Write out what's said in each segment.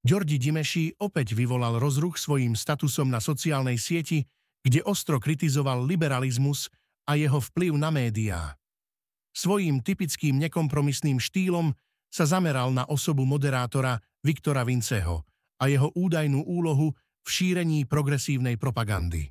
Giorgi Dimeši opäť vyvolal rozruch svojím statusom na sociálnej sieti, kde ostro kritizoval liberalizmus a jeho vplyv na médiá. Svojím typickým nekompromisným štýlom sa zameral na osobu moderátora Viktora Vinceho a jeho údajnú úlohu v šírení progresívnej propagandy.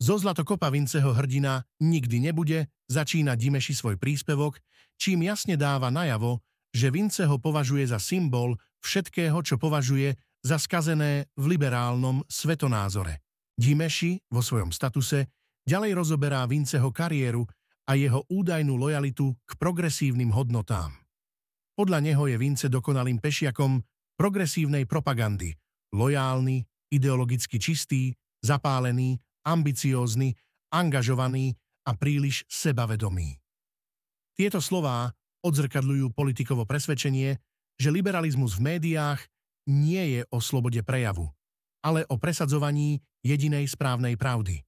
Zo zlatokopa Vinceho hrdina nikdy nebude, začína Dimeši svoj príspevok, čím jasne dáva najavo, že Vinceho považuje za symbol všetkého, čo považuje za skazené v liberálnom svetonázore. Dimeši vo svojom statuse ďalej rozoberá Vinceho kariéru a jeho údajnú lojalitu k progresívnym hodnotám. Podľa neho je Vince dokonalým pešiakom progresívnej propagandy, lojálny, ideologicky čistý, zapálený, ambiciózny, angažovaný a príliš sebavedomý. Tieto slová odzrkadľujú politikovo presvedčenie, že liberalizmus v médiách nie je o slobode prejavu, ale o presadzovaní jedinej správnej pravdy.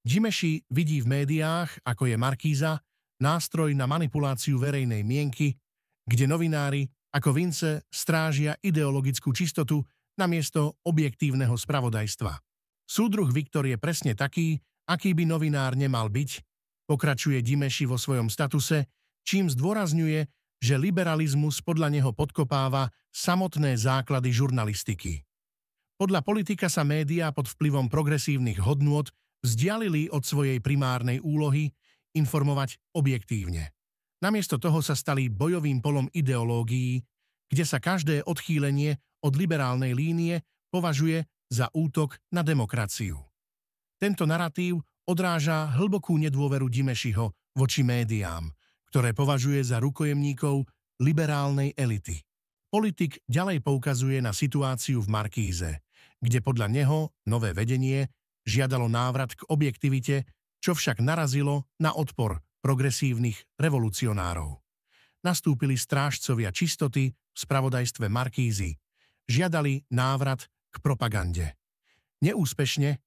Dimeši vidí v médiách, ako je Markíza, nástroj na manipuláciu verejnej mienky, kde novinári ako Vince strážia ideologickú čistotu namiesto objektívneho spravodajstva. Súdruh Viktor je presne taký, aký by novinár nemal byť, pokračuje Dimeši vo svojom statuse, čím zdôrazňuje, že liberalizmus podľa neho podkopáva samotné základy žurnalistiky. Podľa politika sa médiá pod vplyvom progresívnych hodnôt vzdialili od svojej primárnej úlohy informovať objektívne. Namiesto toho sa stali bojovým polom ideológií, kde sa každé odchýlenie od liberálnej línie považuje za útok na demokraciu. Tento naratív odráža hlbokú nedôveru Dimešiho voči médiám, ktoré považuje za rukojemníkov liberálnej elity. Politik ďalej poukazuje na situáciu v Markíze, kde podľa neho nové vedenie žiadalo návrat k objektivite, čo však narazilo na odpor progresívnych revolucionárov. Nastúpili strážcovia čistoty v spravodajstve Markízy, žiadali návrat k propagande. Neúspešne,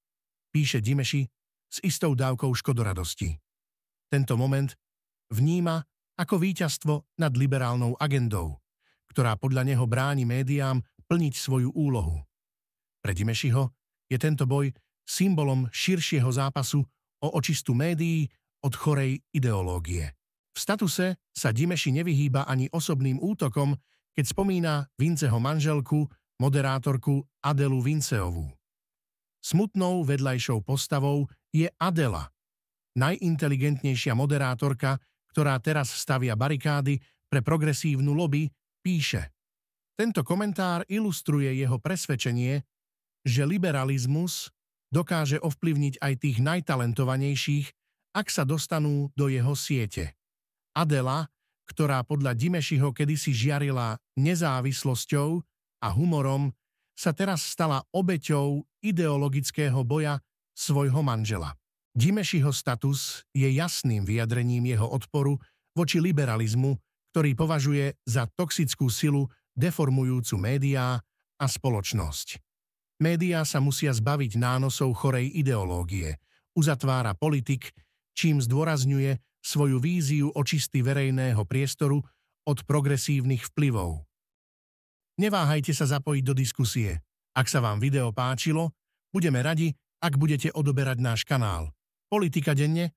píše Dimeši s istou dávkou škodoradosti. Tento moment vníma ako víťazstvo nad liberálnou agendou, ktorá podľa neho bráni médiám plniť svoju úlohu. Pre Dimešiho je tento boj symbolom širšieho zápasu o očistu médií od chorej ideológie. V statuse sa Dimeši nevyhýba ani osobným útokom, keď spomína Vinceho manželku, moderátorku Adelu Vinceovú. Smutnou vedľajšou postavou je Adela, najinteligentnejšia moderátorka, ktorá teraz stavia barikády pre progresívnu lobby, píše. Tento komentár ilustruje jeho presvedčenie, že liberalizmus dokáže ovplyvniť aj tých najtalentovanejších, ak sa dostanú do jeho siete. Adela, ktorá podľa Dimešiho kedysi žiarila nezávislosťou a humorom, sa teraz stala obeťou ideologického boja svojho manžela. Dimešiho status je jasným vyjadrením jeho odporu voči liberalizmu, ktorý považuje za toxickú silu deformujúcu médiá a spoločnosť. Médiá sa musia zbaviť nánosov chorej ideológie, uzatvára politik, čím zdôrazňuje svoju víziu očisty verejného priestoru od progresívnych vplyvov. Neváhajte sa zapojiť do diskusie. Ak sa vám video páčilo, budeme radi, ak budete odoberať náš kanál. Politika denne